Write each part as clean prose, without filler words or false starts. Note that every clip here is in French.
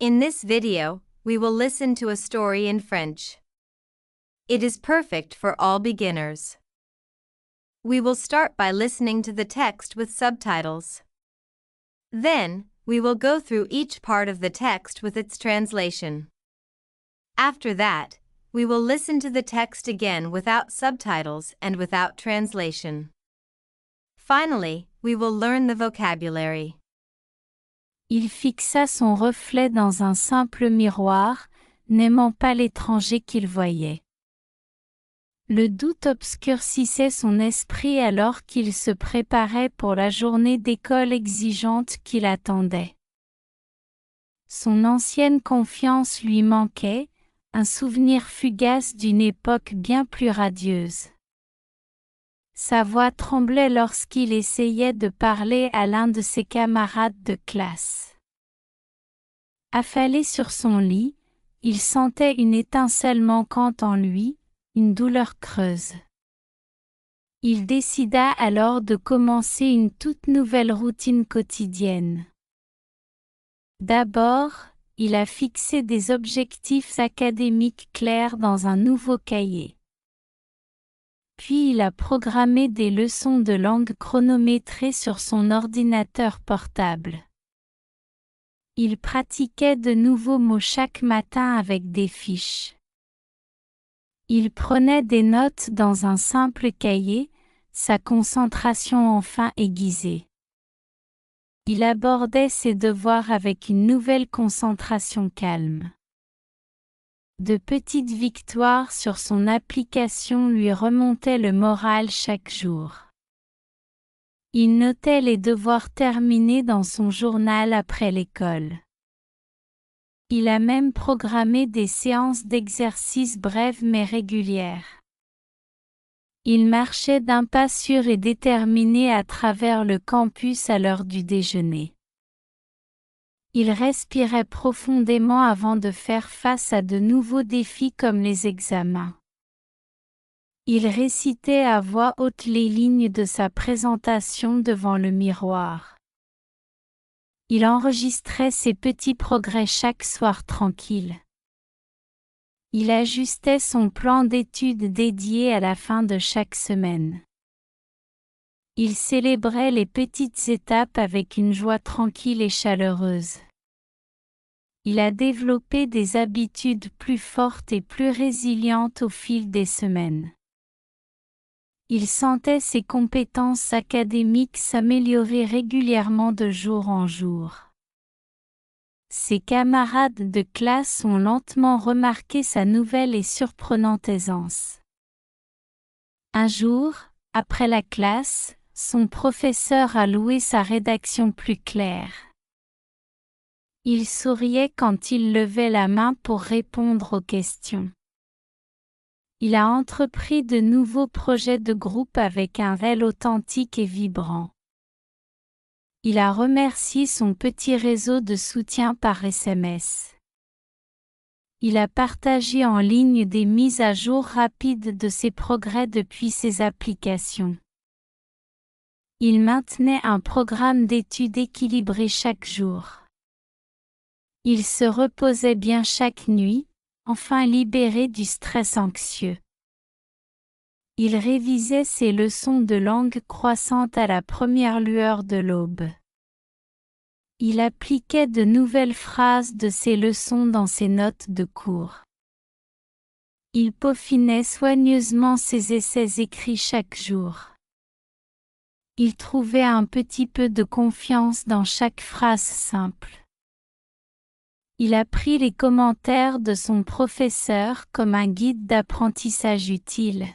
In this video, we will listen to a story in French. It is perfect for all beginners. We will start by listening to the text with subtitles. Then, we will go through each part of the text with its translation. After that, we will listen to the text again without subtitles and without translation. Finally, we will learn the vocabulary. Il fixa son reflet dans un simple miroir, n'aimant pas l'étranger qu'il voyait. Le doute obscurcissait son esprit alors qu'il se préparait pour la journée d'école exigeante qui l'attendait. Son ancienne confiance lui manquait, un souvenir fugace d'une époque bien plus radieuse. Sa voix tremblait lorsqu'il essayait de parler à l'un de ses camarades de classe. Affalé sur son lit, il sentait une étincelle manquante en lui, une douleur creuse. Il décida alors de commencer une toute nouvelle routine quotidienne. D'abord, il a fixé des objectifs académiques clairs dans un nouveau cahier. Puis il a programmé des leçons de langue chronométrées sur son ordinateur portable. Il pratiquait de nouveaux mots chaque matin avec des fiches. Il prenait des notes dans un simple cahier, sa concentration enfin aiguisée. Il abordait ses devoirs avec une nouvelle concentration calme. De petites victoires sur son application lui remontaient le moral chaque jour. Il notait les devoirs terminés dans son journal après l'école. Il a même programmé des séances d'exercice brèves mais régulières. Il marchait d'un pas sûr et déterminé à travers le campus à l'heure du déjeuner. Il respirait profondément avant de faire face à de nouveaux défis comme les examens. Il récitait à voix haute les lignes de sa présentation devant le miroir. Il enregistrait ses petits progrès chaque soir tranquille. Il ajustait son plan d'études dédié à la fin de chaque semaine. Il célébrait les petites étapes avec une joie tranquille et chaleureuse. Il a développé des habitudes plus fortes et plus résilientes au fil des semaines. Il sentait ses compétences académiques s'améliorer régulièrement de jour en jour. Ses camarades de classe ont lentement remarqué sa nouvelle et surprenante aisance. Un jour, après la classe, son professeur a loué sa rédaction plus claire. Il souriait quand il levait la main pour répondre aux questions. Il a entrepris de nouveaux projets de groupe avec un réel authentique et vibrant. Il a remercié son petit réseau de soutien par SMS. Il a partagé en ligne des mises à jour rapides de ses progrès depuis ses applications. Il maintenait un programme d'études équilibré chaque jour. Il se reposait bien chaque nuit, enfin libéré du stress anxieux. Il révisait ses leçons de langue croissante à la première lueur de l'aube. Il appliquait de nouvelles phrases de ses leçons dans ses notes de cours. Il peaufinait soigneusement ses essais écrits chaque jour. Il trouvait un petit peu de confiance dans chaque phrase simple. Il apprit les commentaires de son professeur comme un guide d'apprentissage utile.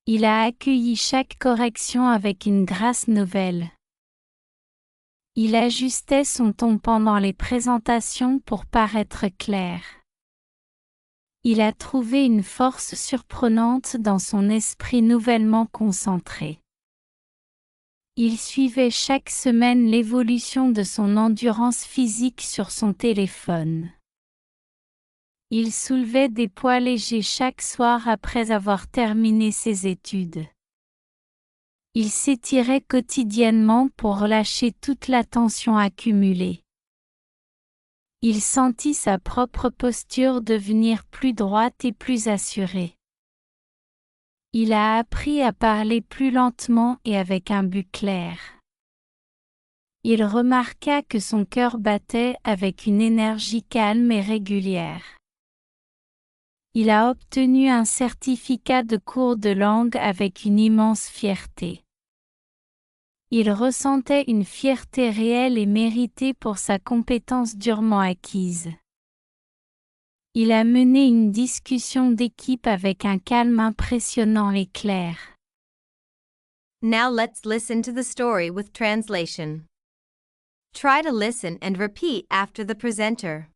Il a accueilli chaque correction avec une grâce nouvelle. Il ajustait son ton pendant les présentations pour paraître clair. Il a trouvé une force surprenante dans son esprit nouvellement concentré. Il suivait chaque semaine l'évolution de son endurance physique sur son téléphone. Il soulevait des poids légers chaque soir après avoir terminé ses études. Il s'étirait quotidiennement pour relâcher toute la tension accumulée. Il sentit sa propre posture devenir plus droite et plus assurée. Il a appris à parler plus lentement et avec un but clair. Il remarqua que son cœur battait avec une énergie calme et régulière. Il a obtenu un certificat de cours de langue avec une immense fierté. Il ressentait une fierté réelle et méritée pour sa compétence durement acquise. Il a mené une discussion d'équipe avec un calme impressionnant et clair. Now let's listen to the story with translation. Try to listen and repeat after the presenter.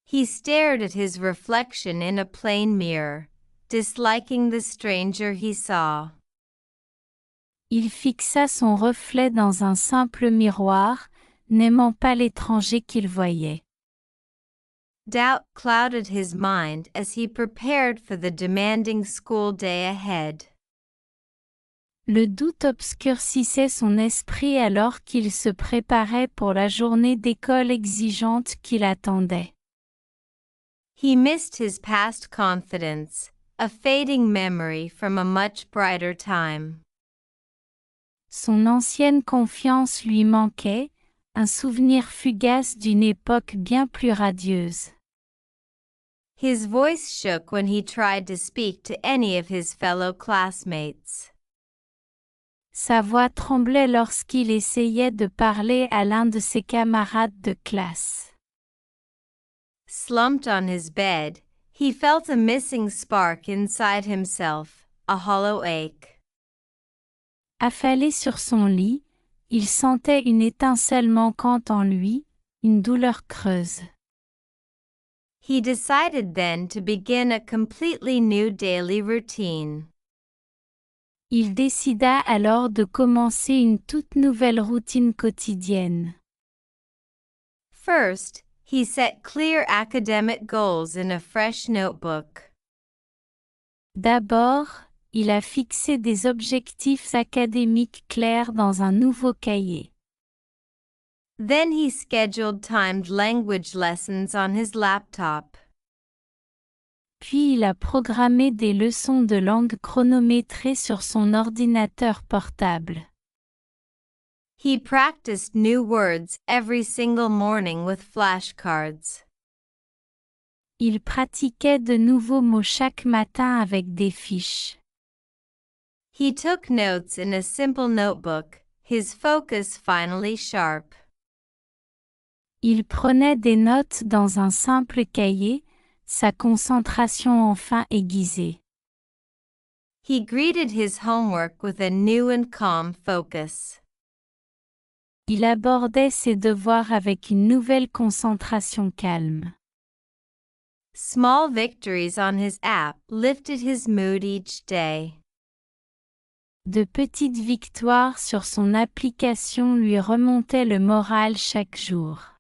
He stared at his reflection in a plain mirror, disliking the stranger he saw. Il fixa son reflet dans un simple miroir, n'aimant pas l'étranger qu'il voyait. Doubt clouded his mind as he prepared for the demanding school day ahead. Le doute obscurcissait son esprit alors qu'il se préparait pour la journée d'école exigeante qui l'attendait. He missed his past confidence, a fading memory from a much brighter time. Son ancienne confiance lui manquait, un souvenir fugace d'une époque bien plus radieuse. His voice shook when he tried to speak to any of his fellow classmates. Sa voix tremblait lorsqu'il essayait de parler à l'un de ses camarades de classe. Slumped on his bed, he felt a missing spark inside himself, a hollow ache. Affalé sur son lit, il sentait une étincelle manquante en lui, une douleur creuse. He decided then to begin a completely new daily routine. Il décida alors de commencer une toute nouvelle routine quotidienne. First, he set clear academic goals in a fresh notebook. D'abord, il a fixé des objectifs académiques clairs dans un nouveau cahier. Then he scheduled timed language lessons on his laptop. Puis il a programmé des leçons de langue chronométrées sur son ordinateur portable. He practiced new words every single morning with flashcards. Il pratiquait de nouveaux mots chaque matin avec des fiches. He took notes in a simple notebook, his focus finally sharp. Il prenait des notes dans un simple cahier, sa concentration enfin aiguisée. He greeted his homework with a new and calm focus. Il abordait ses devoirs avec une nouvelle concentration calme. Small victories on his app lifted his mood each day. De petites victoires sur son application lui remontaient le moral chaque jour.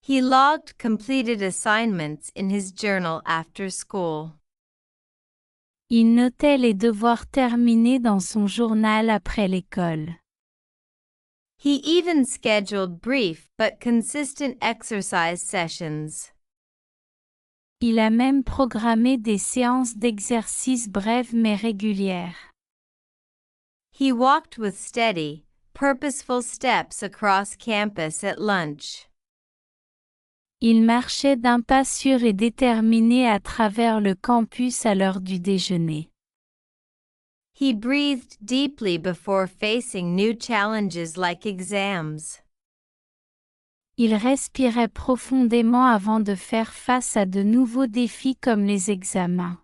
He logged completed assignments in his journal after school. Il notait les devoirs terminés dans son journal après l'école. He even scheduled brief but consistent exercise sessions. Il a même programmé des séances d'exercice brèves mais régulières. He walked with steady, purposeful steps across campus at lunch. Il marchait d'un pas sûr et déterminé à travers le campus à l'heure du déjeuner. He breathed deeply before facing new challenges like exams. Il respirait profondément avant de faire face à de nouveaux défis comme les examens.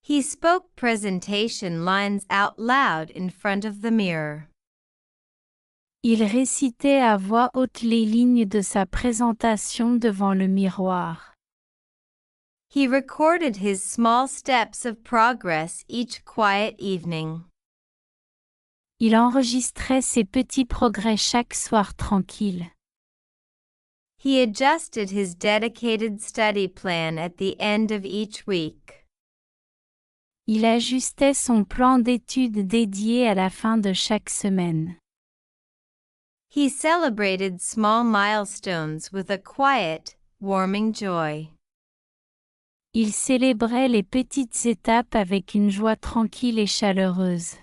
He spoke presentation lines out loud in front of the mirror. Il récitait à voix haute les lignes de sa présentation devant le miroir. He recorded his small steps of progress each quiet evening. Il enregistrait ses petits progrès chaque soir tranquille. He adjusted his dedicated study plan at the end of each week. Il ajustait son plan d'études dédié à la fin de chaque semaine. He celebrated small milestones with a quiet, warming joy. Il célébrait les petites étapes avec une joie tranquille et chaleureuse.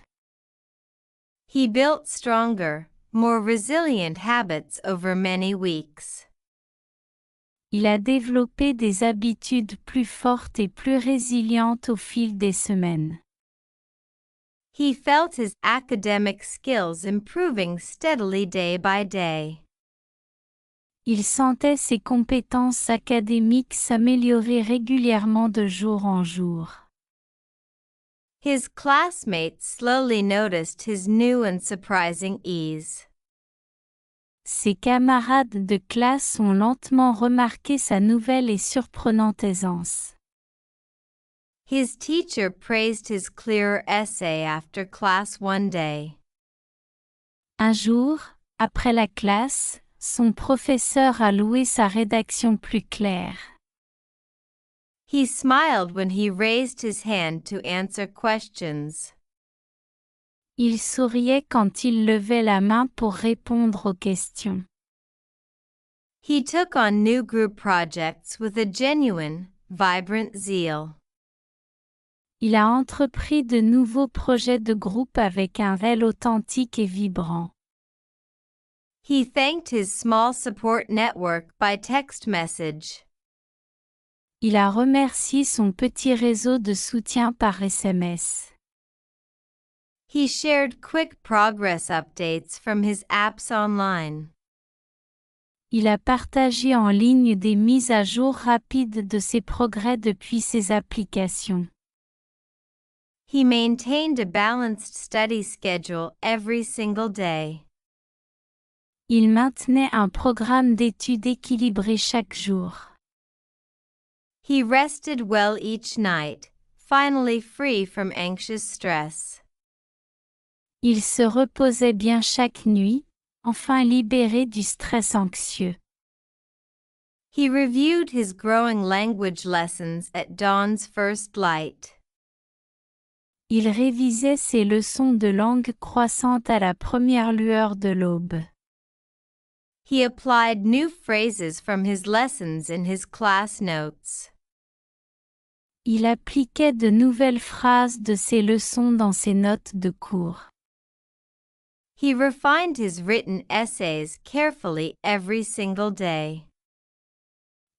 He built stronger, more resilient habits over many weeks. Il a développé des habitudes plus fortes et plus résilientes au fil des semaines. He felt his academic skills improving steadily day by day. Il sentait ses compétences académiques s'améliorer régulièrement de jour en jour. His classmates slowly noticed his new and surprising ease. Ses camarades de classe ont lentement remarqué sa nouvelle et surprenante aisance. His teacher praised his clearer essay after class one day. Un jour, après la classe, son professeur a loué sa rédaction plus claire. He smiled when he raised his hand to answer questions. Il souriait quand il levait la main pour répondre aux questions. He took on new group projects with a genuine, vibrant zeal. Il a entrepris de nouveaux projets de groupe avec un zèle authentique et vibrant. He thanked his small support network by text message. Il a remercié son petit réseau de soutien par SMS. He shared quick progress updates from his apps online. Il a partagé en ligne des mises à jour rapides de ses progrès depuis ses applications. He maintained a balanced study schedule every single day. Il maintenait un programme d'études équilibré chaque jour. He rested well each night, finally free from anxious stress. Il se reposait bien chaque nuit, enfin libéré du stress anxieux. He reviewed his growing language lessons at dawn's first light. Il révisait ses leçons de langue croissantes à la première lueur de l'aube. He applied new phrases from his lessons in his class notes. Il appliquait de nouvelles phrases de ses leçons dans ses notes de cours. He refined his written essays carefully every single day.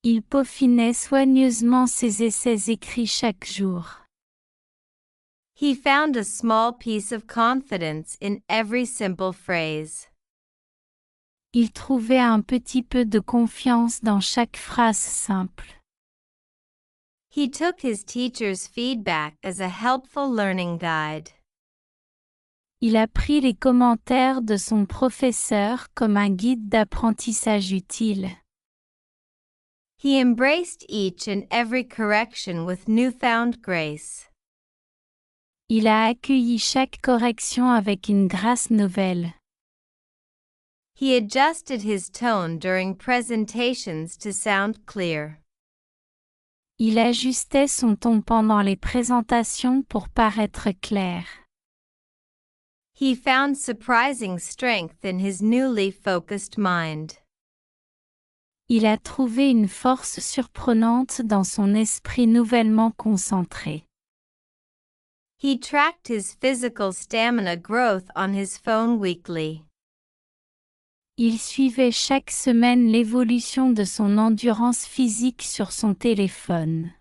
Il peaufinait soigneusement ses essais écrits chaque jour. He found a small piece of confidence in every simple phrase. Il trouvait un petit peu de confiance dans chaque phrase simple. He took his teacher's feedback as a helpful learning guide. Il a pris les commentaires de son professeur comme un guide d'apprentissage utile. He embraced each and every correction with newfound grace. Il a accueilli chaque correction avec une grâce nouvelle. He adjusted his tone during presentations to sound clear. Il ajustait son ton pendant les présentations pour paraître clair. He found surprising strength in his newly focused mind. Il a trouvé une force surprenante dans son esprit nouvellement concentré. He tracked his physical stamina growth on his phone weekly. Il suivait chaque semaine l'évolution de son endurance physique sur son téléphone.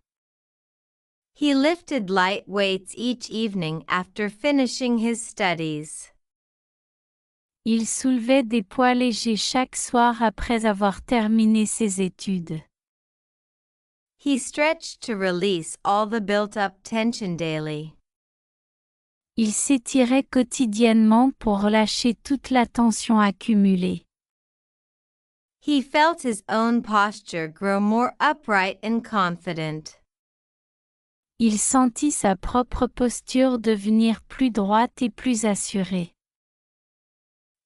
He lifted light weights each evening after finishing his studies. Il soulevait des poids légers chaque soir après avoir terminé ses études. He stretched to release all the built-up tension daily. Il s'étirait quotidiennement pour relâcher toute la tension accumulée. He felt his own posture grow more upright and confident. Il sentit sa propre posture devenir plus droite et plus assurée.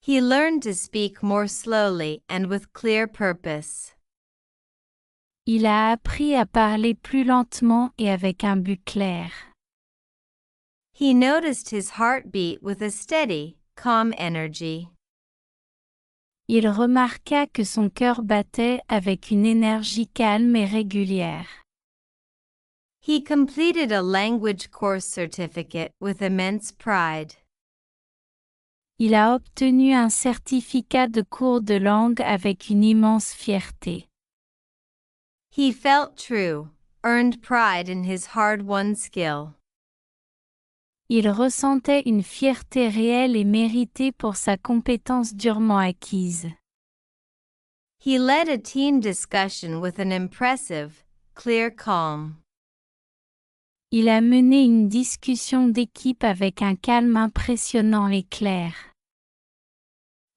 He learned to speak more slowly and with clear purpose. Il a appris à parler plus lentement et avec un but clair. He noticed his heartbeat with a steady, calm energy. Il remarqua que son cœur battait avec une énergie calme et régulière. He completed a language course certificate with immense pride. Il a obtenu un certificat de cours de langue avec une immense fierté. He felt true, earned pride in his hard-won skill. Il ressentait une fierté réelle et méritée pour sa compétence durement acquise. He led a team discussion with an impressive, clear calm. Il a mené une discussion d'équipe avec un calme impressionnant et clair.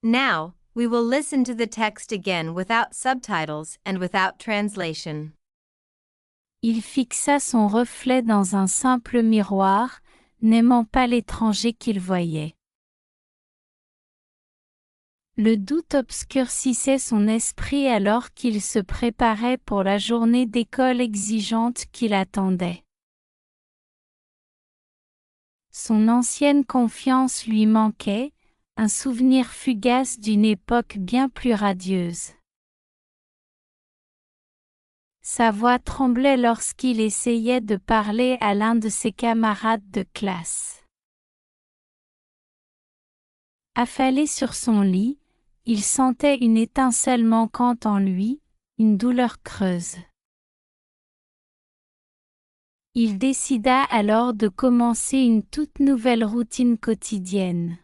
Now, we will listen to the text again without subtitles and without translation. Il fixa son reflet dans un simple miroir, n'aimant pas l'étranger qu'il voyait. Le doute obscurcissait son esprit alors qu'il se préparait pour la journée d'école exigeante qui l'attendait. Son ancienne confiance lui manquait, un souvenir fugace d'une époque bien plus radieuse. Sa voix tremblait lorsqu'il essayait de parler à l'un de ses camarades de classe. Affalé sur son lit, il sentait une étincelle manquante en lui, une douleur creuse. Il décida alors de commencer une toute nouvelle routine quotidienne.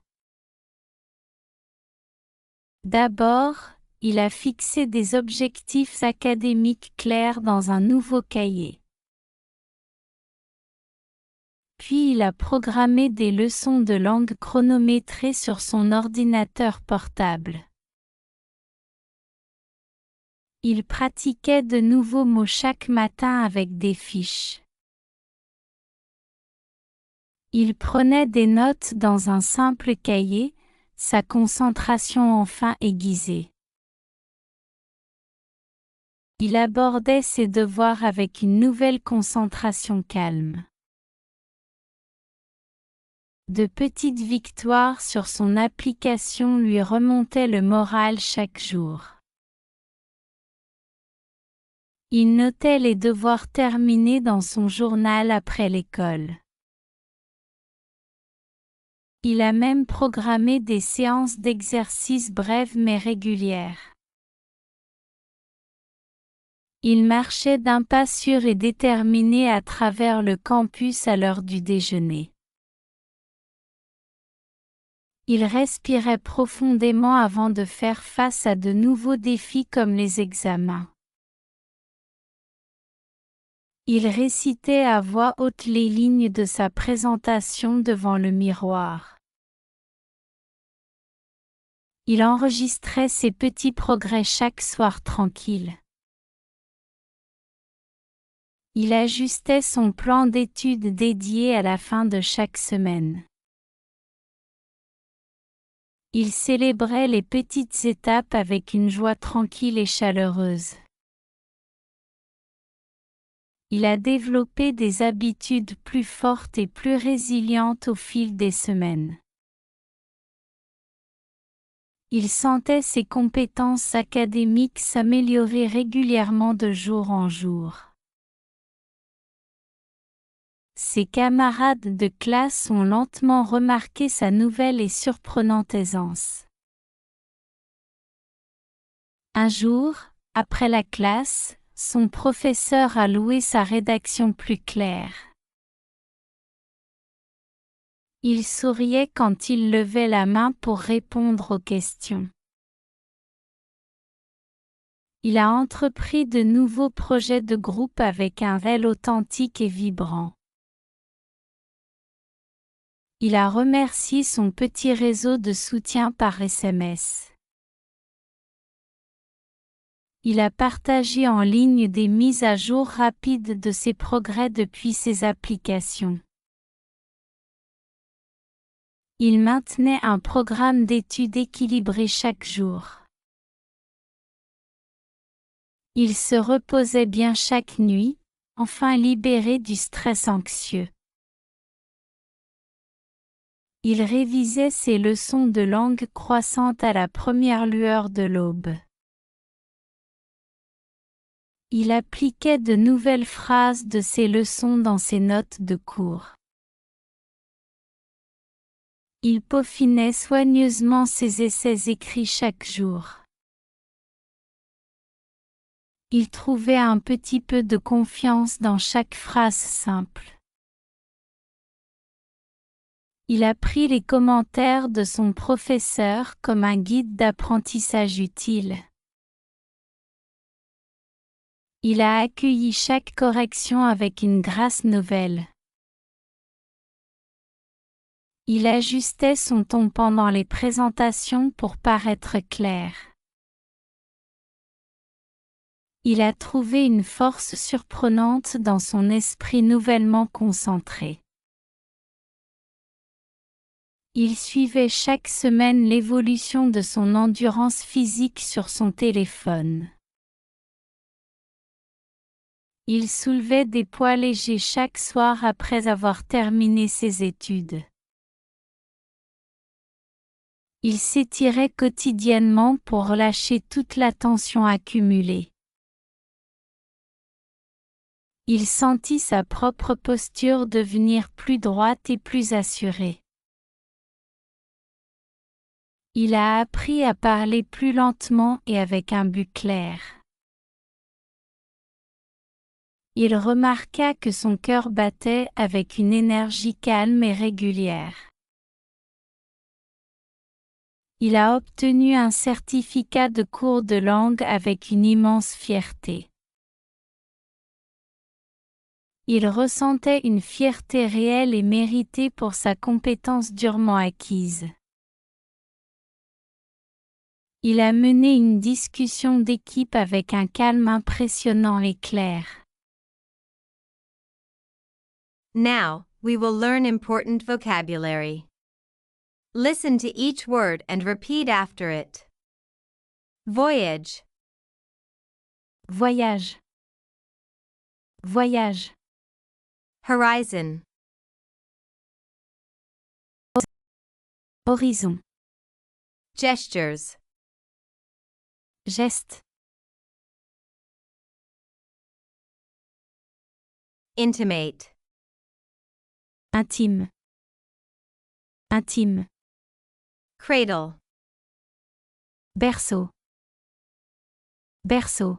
D'abord, il a fixé des objectifs académiques clairs dans un nouveau cahier. Puis il a programmé des leçons de langue chronométrées sur son ordinateur portable. Il pratiquait de nouveaux mots chaque matin avec des fiches. Il prenait des notes dans un simple cahier, sa concentration enfin aiguisée. Il abordait ses devoirs avec une nouvelle concentration calme. De petites victoires sur son application lui remontaient le moral chaque jour. Il notait les devoirs terminés dans son journal après l'école. Il a même programmé des séances d'exercice brèves mais régulières. Il marchait d'un pas sûr et déterminé à travers le campus à l'heure du déjeuner. Il respirait profondément avant de faire face à de nouveaux défis comme les examens. Il récitait à voix haute les lignes de sa présentation devant le miroir. Il enregistrait ses petits progrès chaque soir tranquille. Il ajustait son plan d'études dédié à la fin de chaque semaine. Il célébrait les petites étapes avec une joie tranquille et chaleureuse. Il a développé des habitudes plus fortes et plus résilientes au fil des semaines. Il sentait ses compétences académiques s'améliorer régulièrement de jour en jour. Ses camarades de classe ont lentement remarqué sa nouvelle et surprenante aisance. Un jour, après la classe, son professeur a loué sa rédaction plus claire. Il souriait quand il levait la main pour répondre aux questions. Il a entrepris de nouveaux projets de groupe avec un réel authentique et vibrant. Il a remercié son petit réseau de soutien par SMS. Il a partagé en ligne des mises à jour rapides de ses progrès depuis ses applications. Il maintenait un programme d'études équilibré chaque jour. Il se reposait bien chaque nuit, enfin libéré du stress anxieux. Il révisait ses leçons de langue croissante à la première lueur de l'aube. Il appliquait de nouvelles phrases de ses leçons dans ses notes de cours. Il peaufinait soigneusement ses essais écrits chaque jour. Il trouvait un petit peu de confiance dans chaque phrase simple. Il apprit les commentaires de son professeur comme un guide d'apprentissage utile. Il a accueilli chaque correction avec une grâce nouvelle. Il ajustait son ton pendant les présentations pour paraître clair. Il a trouvé une force surprenante dans son esprit nouvellement concentré. Il suivait chaque semaine l'évolution de son endurance physique sur son téléphone. Il soulevait des poids légers chaque soir après avoir terminé ses études. Il s'étirait quotidiennement pour relâcher toute la tension accumulée. Il sentit sa propre posture devenir plus droite et plus assurée. Il a appris à parler plus lentement et avec un but clair. Il remarqua que son cœur battait avec une énergie calme et régulière. Il a obtenu un certificat de cours de langue avec une immense fierté. Il ressentait une fierté réelle et méritée pour sa compétence durement acquise. Il a mené une discussion d'équipe avec un calme impressionnant et clair. Now, we will learn important vocabulary. Listen to each word and repeat after it. Voyage, Voyage. Voyage. horizon, Horizon. gestures, Geste. intimate, Intime. Intime. cradle, Berceau. Berceau.